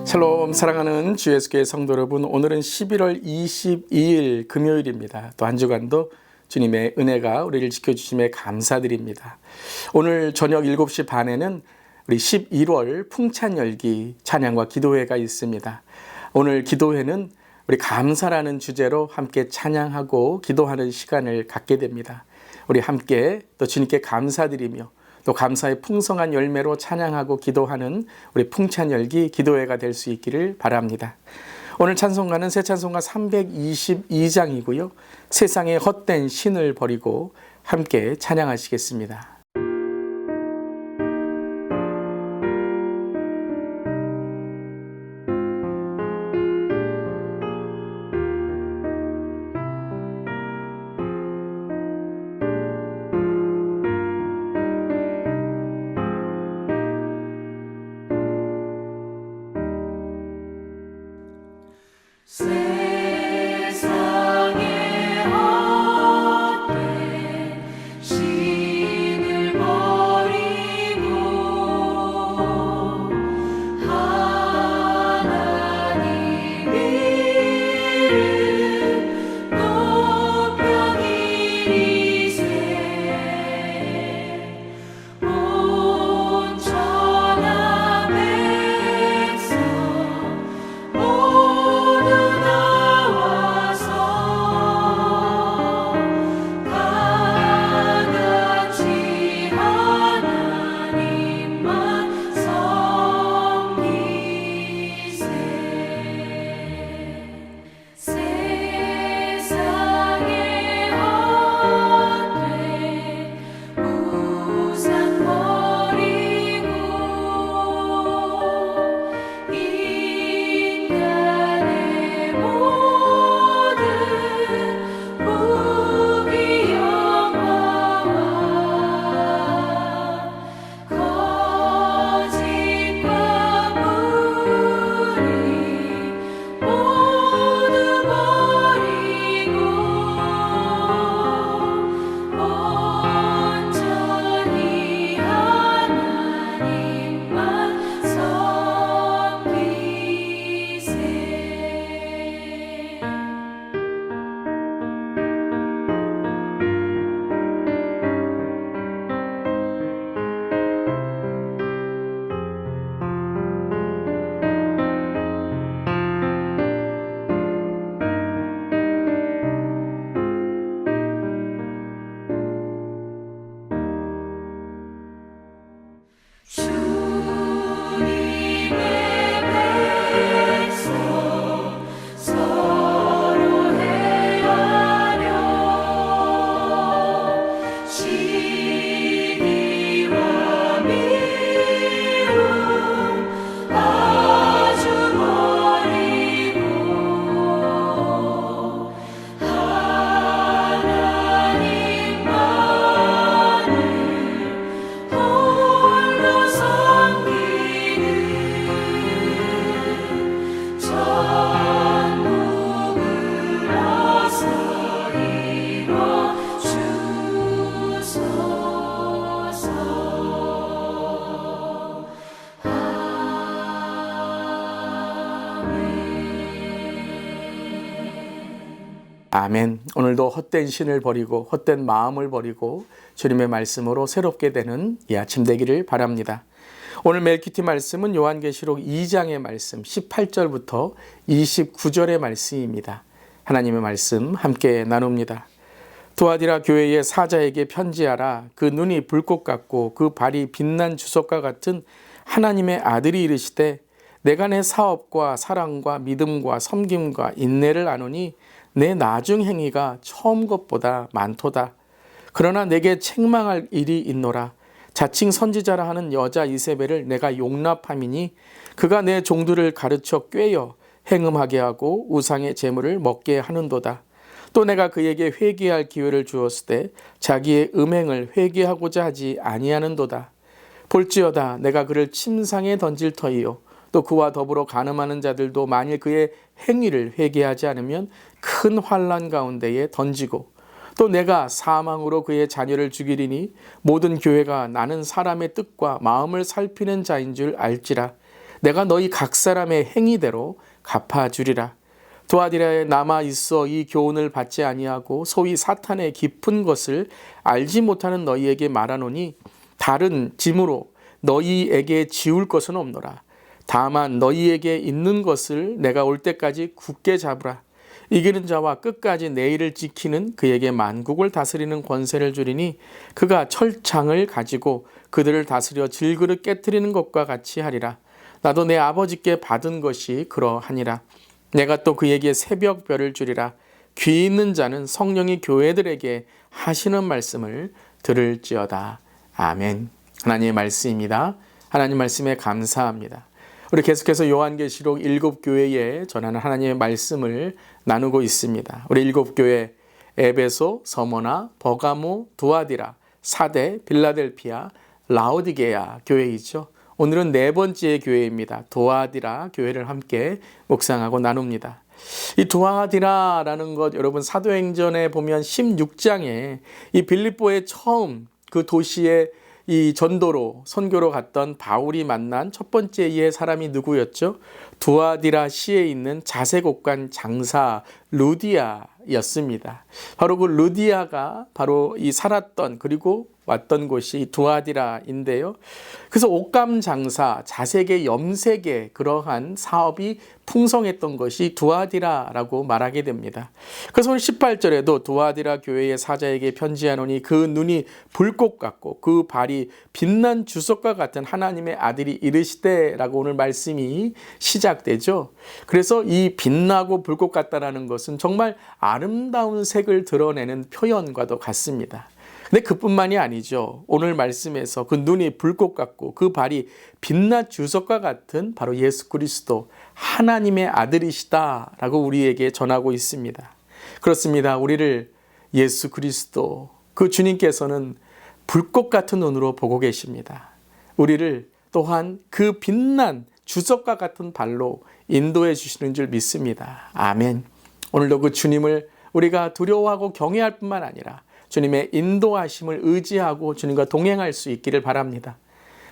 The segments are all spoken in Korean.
샬롬, 사랑하는 주 예수교회 성도 여러분, 오늘은 11월 22일 금요일입니다. 또 한 주간도 주님의 은혜가 우리를 지켜주심에 감사드립니다. 오늘 저녁 7시 반에는 우리 11월 풍찬열기 찬양과 기도회가 있습니다. 오늘 기도회는 우리 감사라는 주제로 함께 찬양하고 기도하는 시간을 갖게 됩니다. 우리 함께 또 주님께 감사드리며 또 감사의 풍성한 열매로 찬양하고 기도하는 우리 풍찬열기 기도회가 될 수 있기를 바랍니다. 오늘 찬송가는 새 찬송가 322장이고요. 세상의 헛된 신을 버리고 함께 찬양하시겠습니다. 세상의 헛된 신을 버리고 하나님 이름 높여 기리세 온 천하 백성 모두 나와서 다 같이 하나님만 섬기세. 세상의 헛된 우상 버리고 인간의 모든 부귀영화와 거짓과 불의 모두 버리고 온전히 하나님만 섬기세. 주님의 백성 서로 행하며 시기와 미움 아주 버리고 하나님만을 홀로 섬기는 천국을 어서 이뤄 주소서. 아멘. 오늘도 헛된 신을 버리고 헛된 마음을 버리고 주님의 말씀으로 새롭게 되는 이 아침 되기를 바랍니다. 오늘 멜키티 말씀은 요한계시록 2장의 말씀 18절부터 29절의 말씀입니다. 하나님의 말씀 함께 나눕니다. 두아디라 교회의 사자에게 편지하라. 그 눈이 불꽃 같고 그 발이 빛난 주석과 같은 하나님의 아들이 이르시되 내가 내 사업과 사랑과 믿음과 섬김과 인내를 아노니 내 나중 행위가 처음 것보다 많도다. 그러나 내게 책망할 일이 있노라. 자칭 선지자라 하는 여자 이세벨을 내가 용납함이니 그가 내 종들을 가르쳐 꾀어 행음하게 하고 우상의 제물을 먹게 하는도다. 또 내가 그에게 회개할 기회를 주었을 때 자기의 음행을 회개하고자 하지 아니하는도다. 볼지어다 내가 그를 침상에 던질 터이요 또 그와 더불어 간음하는 자들도 만일 그의 행위를 회개하지 않으면 큰 환난 가운데에 던지고 또 내가 사망으로 그의 자녀를 죽이리니 모든 교회가 나는 사람의 뜻과 마음을 살피는 자인 줄 알지라. 내가 너희 각 사람의 행위대로 갚아주리라. 두아디라에 남아 있어 이 교훈을 받지 아니하고 소위 사탄의 깊은 것을 알지 못하는 너희에게 말하노니 다른 짐으로 너희에게 지울 것은 없노라. 다만 너희에게 있는 것을 내가 올 때까지 굳게 잡으라. 이기는 자와 끝까지 내일을 지키는 그에게 만국을 다스리는 권세를 주리니 그가 철창을 가지고 그들을 다스려 질그릇 깨뜨리는 것과 같이 하리라. 나도 내 아버지께 받은 것이 그러하니라. 내가 또 그에게 새벽별을 주리라. 귀 있는 자는 성령이 교회들에게 하시는 말씀을 들을지어다. 아멘. 하나님의 말씀입니다. 하나님 말씀에 감사합니다. 우리 계속해서 요한계시록 7교회에 전하는 하나님의 말씀을 나누고 있습니다. 우리 7교회 에베소, 서머나, 버가모, 두아디라, 사데, 빌라델피아, 라오디게아 교회이죠. 오늘은 네 번째 교회입니다. 두아디라 교회를 함께 묵상하고 나눕니다. 이 두아디라라는 것 여러분 사도행전에 보면 16장에 이 빌립보에 처음 그 도시에 이 전도로 선교로 갔던 바울이 만난 첫 번째 이의 사람이 누구였죠? 두아디라 시에 있는 자색옥간 장사 루디아였습니다. 바로 그 루디아가 바로 이 살았던 그리고 왔던 곳이 두아디라인데요. 그래서 옷감 장사, 자색의 염색의 그러한 사업이 풍성했던 것이 두아디라라고 말하게 됩니다. 그래서 오늘 18절에도 두아디라 교회의 사자에게 편지하노니 그 눈이 불꽃 같고 그 발이 빛난 주석과 같은 하나님의 아들이 이르시되라고 오늘 말씀이 시작되죠. 그래서 이 빛나고 불꽃 같다라는 것은 정말 아름다운 색을 드러내는 표현과도 같습니다. 근데 그뿐만이 아니죠. 오늘 말씀에서 그 눈이 불꽃 같고 그 발이 빛난 주석과 같은 바로 예수 그리스도 하나님의 아들이시다라고 우리에게 전하고 있습니다. 그렇습니다. 우리를 예수 그리스도 그 주님께서는 불꽃 같은 눈으로 보고 계십니다. 우리를 또한 그 빛난 주석과 같은 발로 인도해 주시는 줄 믿습니다. 아멘. 오늘도 그 주님을 우리가 두려워하고 경외할 뿐만 아니라 주님의 인도하심을 의지하고 주님과 동행할 수 있기를 바랍니다.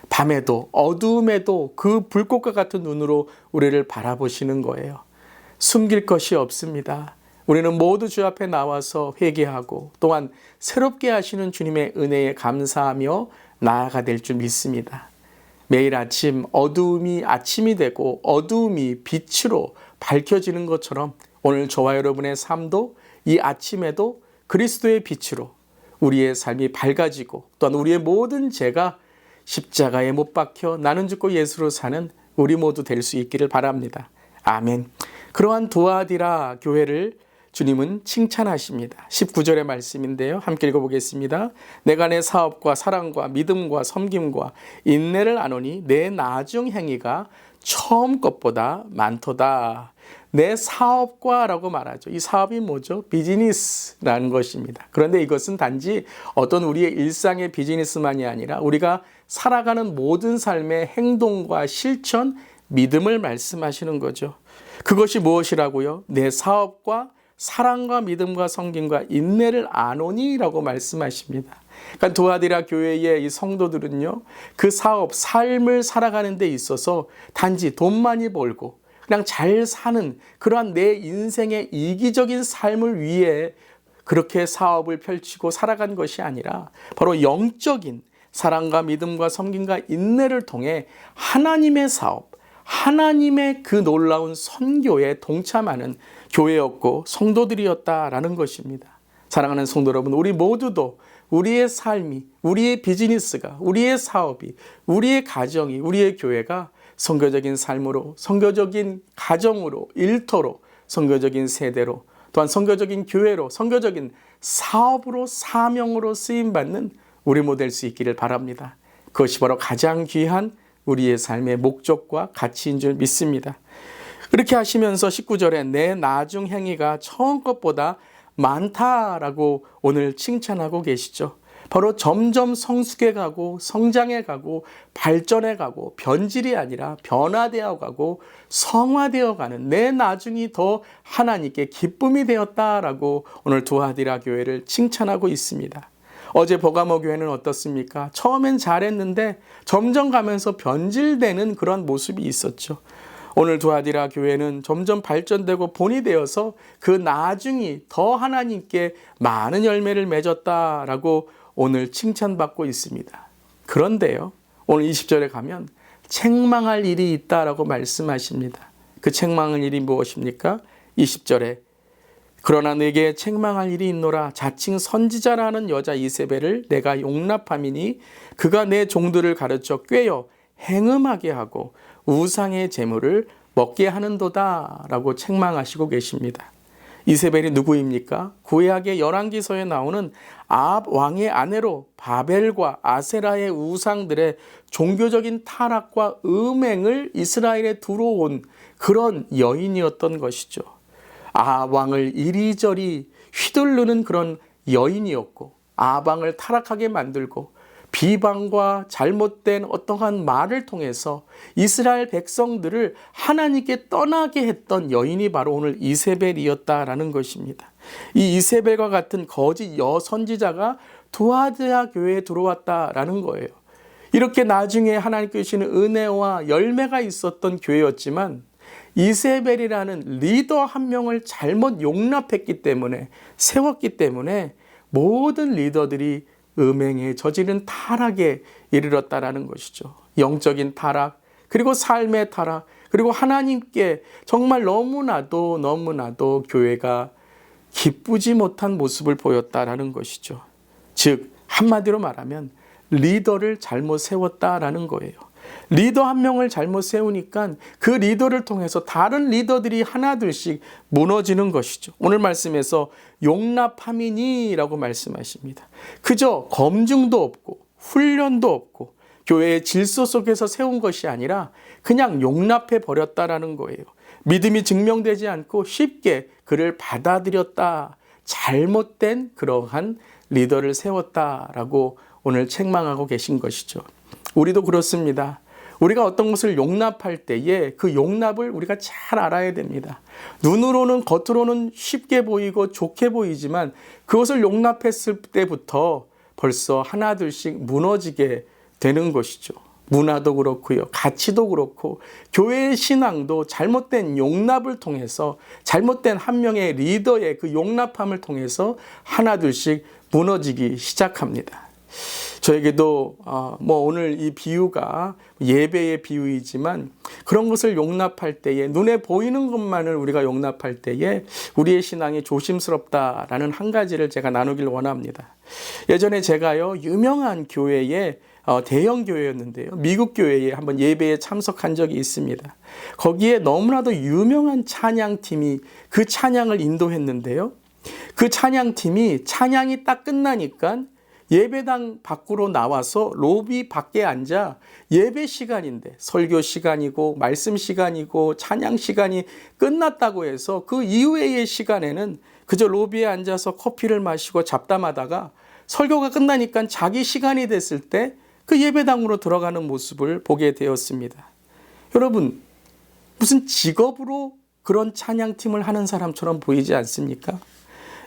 밤에도 어두움에도 그 불꽃과 같은 눈으로 우리를 바라보시는 거예요. 숨길 것이 없습니다. 우리는 모두 주 앞에 나와서 회개하고 또한 새롭게 하시는 주님의 은혜에 감사하며 나아가 될 줄 믿습니다. 매일 아침 어두움이 아침이 되고 어두움이 빛으로 밝혀지는 것처럼 오늘 저와 여러분의 삶도 이 아침에도 그리스도의 빛으로 우리의 삶이 밝아지고 또한 우리의 모든 죄가 십자가에 못 박혀 나는 죽고 예수로 사는 우리 모두 될 수 있기를 바랍니다. 아멘. 그러한 두아디라 교회를 주님은 칭찬하십니다. 19절의 말씀인데요. 함께 읽어보겠습니다. 내가 내 사업과 사랑과 믿음과 섬김과 인내를 아노니 내 나중 행위가 처음 것보다 많도다. 내 사업과 라고 말하죠. 이 사업이 뭐죠? 비즈니스라는 것입니다. 그런데 이것은 단지 어떤 우리의 일상의 비즈니스만이 아니라 우리가 살아가는 모든 삶의 행동과 실천, 믿음을 말씀하시는 거죠. 그것이 무엇이라고요? 내 사업과 사랑과 믿음과 섬김과 인내를 아노니라고 말씀하십니다. 그러니까 두아디라 교회의 이 성도들은요, 그 사업, 삶을 살아가는 데 있어서 단지 돈 많이 벌고 그냥 잘 사는 그러한 내 인생의 이기적인 삶을 위해 그렇게 사업을 펼치고 살아간 것이 아니라 바로 영적인 사랑과 믿음과 섬김과 인내를 통해 하나님의 사업, 하나님의 그 놀라운 선교에 동참하는 교회였고 성도들이었다라는 것입니다. 사랑하는 성도 여러분, 우리 모두도 우리의 삶이, 우리의 비즈니스가, 우리의 사업이, 우리의 가정이, 우리의 교회가 선교적인 삶으로, 선교적인 가정으로, 일터로, 선교적인 세대로, 또한 선교적인 교회로, 선교적인 사업으로, 사명으로 쓰임받는 우리 모두 될 수 있기를 바랍니다. 그것이 바로 가장 귀한 우리의 삶의 목적과 가치인 줄 믿습니다. 그렇게 하시면서 19절에 내 나중 행위가 처음 것보다 많다라고 오늘 칭찬하고 계시죠. 바로 점점 성숙해 가고 성장해 가고 발전해 가고 변질이 아니라 변화되어 가고 성화되어 가는 내 나중이 더 하나님께 기쁨이 되었다라고 오늘 두아디라 교회를 칭찬하고 있습니다. 어제 버가모 교회는 어떻습니까? 처음엔 잘했는데 점점 가면서 변질되는 그런 모습이 있었죠. 오늘 두아디라 교회는 점점 발전되고 본이 되어서 그 나중이 더 하나님께 많은 열매를 맺었다라고 오늘 칭찬받고 있습니다. 그런데요, 오늘 20절에 가면 책망할 일이 있다라고 말씀하십니다. 그 책망할 일이 무엇입니까? 20절에 그러나 내게 책망할 일이 있노라. 자칭 선지자라는 여자 이세벨을 내가 용납함이니 그가 내 종들을 가르쳐 꾀어 행음하게 하고 우상의 재물을 먹게 하는도다 라고 책망하시고 계십니다. 이세벨이 누구입니까? 구약의 열왕기서에 나오는 아합 왕의 아내로 바벨과 아세라의 우상들의 종교적인 타락과 음행을 이스라엘에 들어온 그런 여인이었던 것이죠. 아합 왕을 이리저리 휘두르는 그런 여인이었고 아합 왕을 타락하게 만들고 비방과 잘못된 어떠한 말을 통해서 이스라엘 백성들을 하나님께 떠나게 했던 여인이 바로 오늘 이세벨이었다라는 것입니다. 이 이세벨과 같은 거짓 여선지자가 두아디라 교회에 들어왔다라는 거예요. 이렇게 나중에 하나님께 주시는 은혜와 열매가 있었던 교회였지만 이세벨이라는 리더 한 명을 잘못 용납했기 때문에 세웠기 때문에 모든 리더들이 음행에 저지른 타락에 이르렀다라는 것이죠. 영적인 타락, 그리고 삶의 타락, 그리고 하나님께 정말 너무나도 교회가 기쁘지 못한 모습을 보였다라는 것이죠. 즉 한마디로 말하면 리더를 잘못 세웠다라는 거예요. 리더 한 명을 잘못 세우니까 그 리더를 통해서 다른 리더들이 하나둘씩 무너지는 것이죠. 오늘 말씀에서 용납함이니라고 말씀하십니다. 그저 검증도 없고 훈련도 없고 교회의 질서 속에서 세운 것이 아니라 그냥 용납해 버렸다라는 거예요. 믿음이 증명되지 않고 쉽게 그를 받아들였다. 잘못된 그러한 리더를 세웠다라고 오늘 책망하고 계신 것이죠. 우리도 그렇습니다. 우리가 어떤 것을 용납할 때에 그 용납을 우리가 잘 알아야 됩니다. 눈으로는 겉으로는 쉽게 보이고 좋게 보이지만 그것을 용납했을 때부터 벌써 하나둘씩 무너지게 되는 것이죠. 문화도 그렇고요. 가치도 그렇고 교회의 신앙도 잘못된 용납을 통해서 잘못된 한 명의 리더의 그 용납함을 통해서 하나둘씩 무너지기 시작합니다. 저에게도 오늘 이 비유가 예배의 비유이지만 그런 것을 용납할 때에 눈에 보이는 것만을 우리가 용납할 때에 우리의 신앙이 조심스럽다라는 한 가지를 제가 나누길 원합니다. 예전에 제가요 유명한 교회에 대형 교회였는데요. 미국 교회에 한번 예배에 참석한 적이 있습니다. 거기에 너무나도 유명한 찬양팀이 그 찬양을 인도했는데요. 그 찬양팀이 찬양이 딱 끝나니까 예배당 밖으로 나와서 로비 밖에 앉아 예배 시간인데 설교 시간이고 말씀 시간이고 찬양 시간이 끝났다고 해서 그 이후의 시간에는 그저 로비에 앉아서 커피를 마시고 잡담하다가 설교가 끝나니까 자기 시간이 됐을 때 그 예배당으로 들어가는 모습을 보게 되었습니다. 여러분, 무슨 직업으로 그런 찬양팀을 하는 사람처럼 보이지 않습니까?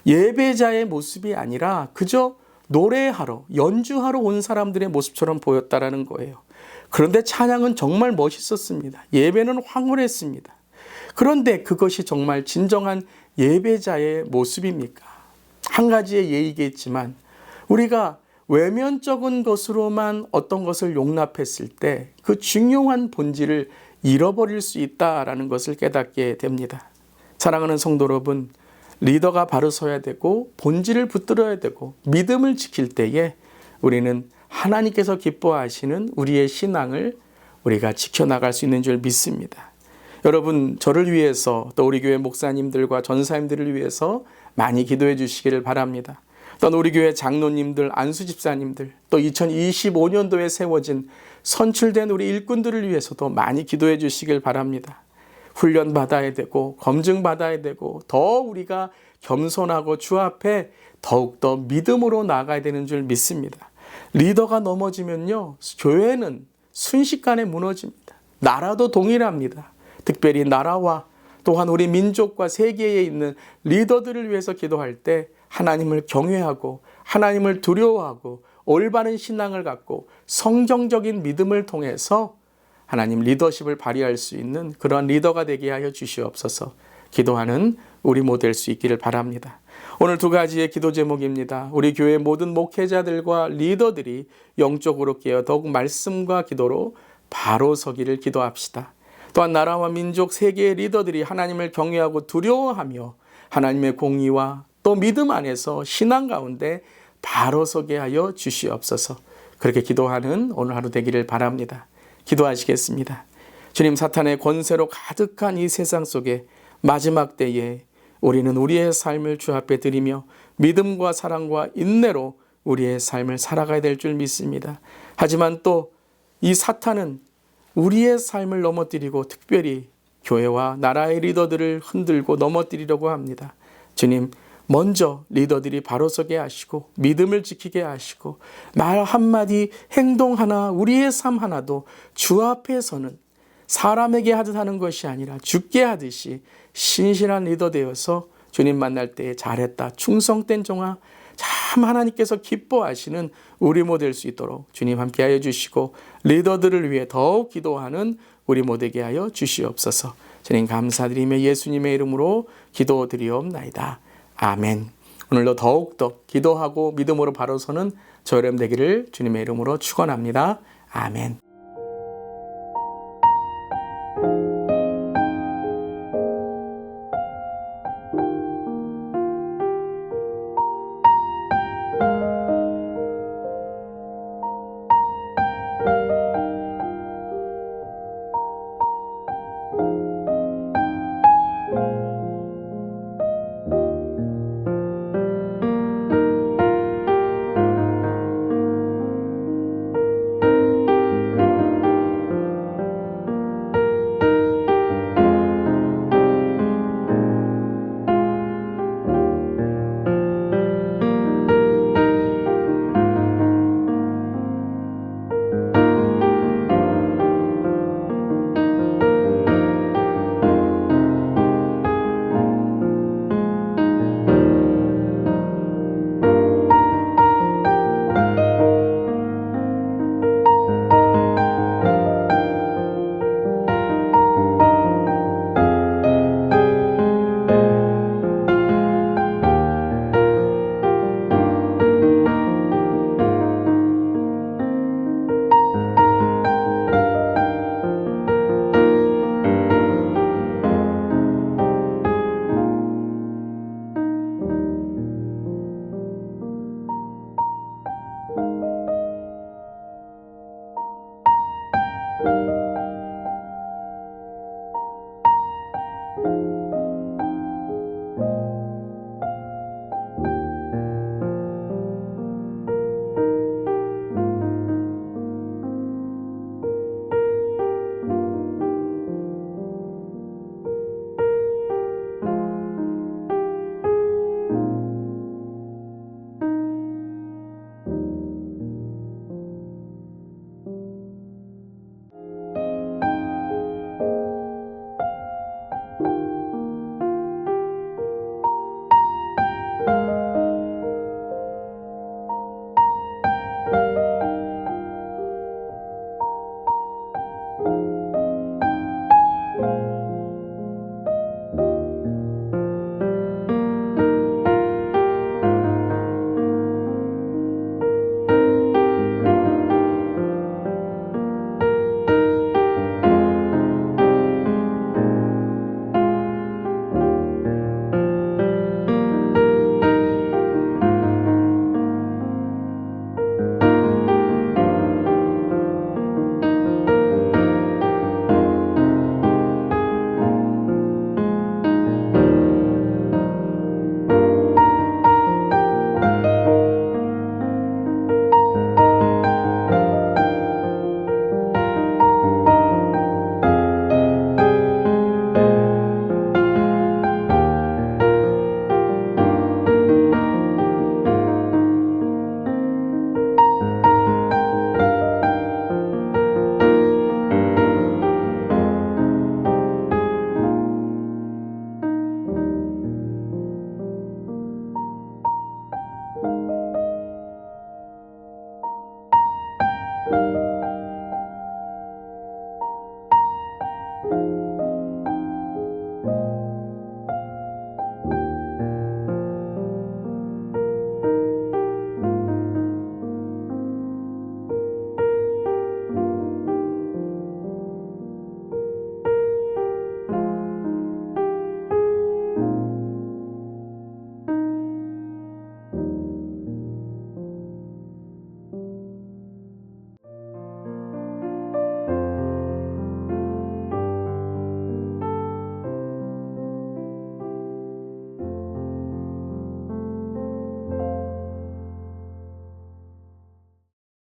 예배자의 모습이 아니라 그저 노래하러, 연주하러 온 사람들의 모습처럼 보였다라는 거예요. 그런데 찬양은 정말 멋있었습니다. 예배는 황홀했습니다. 그런데 그것이 정말 진정한 예배자의 모습입니까? 한 가지의 예이겠지만 우리가 외면적인 것으로만 어떤 것을 용납했을 때 그 중요한 본질을 잃어버릴 수 있다라는 것을 깨닫게 됩니다. 사랑하는 성도 여러분, 리더가 바로 서야 되고 본질을 붙들어야 되고 믿음을 지킬 때에 우리는 하나님께서 기뻐하시는 우리의 신앙을 우리가 지켜나갈 수 있는 줄 믿습니다. 여러분, 저를 위해서 또 우리 교회 목사님들과 전사님들을 위해서 많이 기도해 주시기를 바랍니다. 또 우리 교회 장로님들, 안수집사님들, 또 2025년도에 세워진 선출된 우리 일꾼들을 위해서도 많이 기도해 주시길 바랍니다. 훈련 받아야 되고 검증 받아야 되고 더 우리가 겸손하고 주 앞에 더욱더 믿음으로 나아가야 되는 줄 믿습니다. 리더가 넘어지면요, 교회는 순식간에 무너집니다. 나라도 동일합니다. 특별히 나라와 또한 우리 민족과 세계에 있는 리더들을 위해서 기도할 때 하나님을 경외하고 하나님을 두려워하고 올바른 신앙을 갖고 성경적인 믿음을 통해서 하나님 리더십을 발휘할 수 있는 그런 리더가 되게 하여 주시옵소서. 기도하는 우리 모두 될 수 있기를 바랍니다. 오늘 두 가지의 기도 제목입니다. 우리 교회 모든 목회자들과 리더들이 영적으로 깨어 더욱 말씀과 기도로 바로 서기를 기도합시다. 또한 나라와 민족 세계의 리더들이 하나님을 경외하고 두려워하며 하나님의 공의와 또 믿음 안에서 신앙 가운데 바로 서게 하여 주시옵소서. 그렇게 기도하는 오늘 하루 되기를 바랍니다. 기도하시겠습니다. 주님, 사탄의 권세로 가득한 이 세상 속에 마지막 때에 우리는 우리의 삶을 주 앞에 드리며 믿음과 사랑과 인내로 우리의 삶을 살아가야 될 줄 믿습니다. 하지만 또 이 사탄은 우리의 삶을 넘어뜨리고 특별히 교회와 나라의 리더들을 흔들고 넘어뜨리려고 합니다. 주님, 먼저 리더들이 바로 서게 하시고 믿음을 지키게 하시고 말 한마디 행동 하나 우리의 삶 하나도 주 앞에서는 사람에게 하듯 하는 것이 아니라 주께 하듯이 신실한 리더 되어서 주님 만날 때 잘했다, 충성된 종아, 참 하나님께서 기뻐하시는 우리 모두 될 수 있도록 주님 함께하여 주시고 리더들을 위해 더욱 기도하는 우리 모두에게 하여 주시옵소서. 주님 감사드리며 예수님의 이름으로 기도드리옵나이다. 아멘. 오늘도 더욱더 기도하고 믿음으로 바로 서는 저 여러분 되기를 주님의 이름으로 축원합니다. 아멘.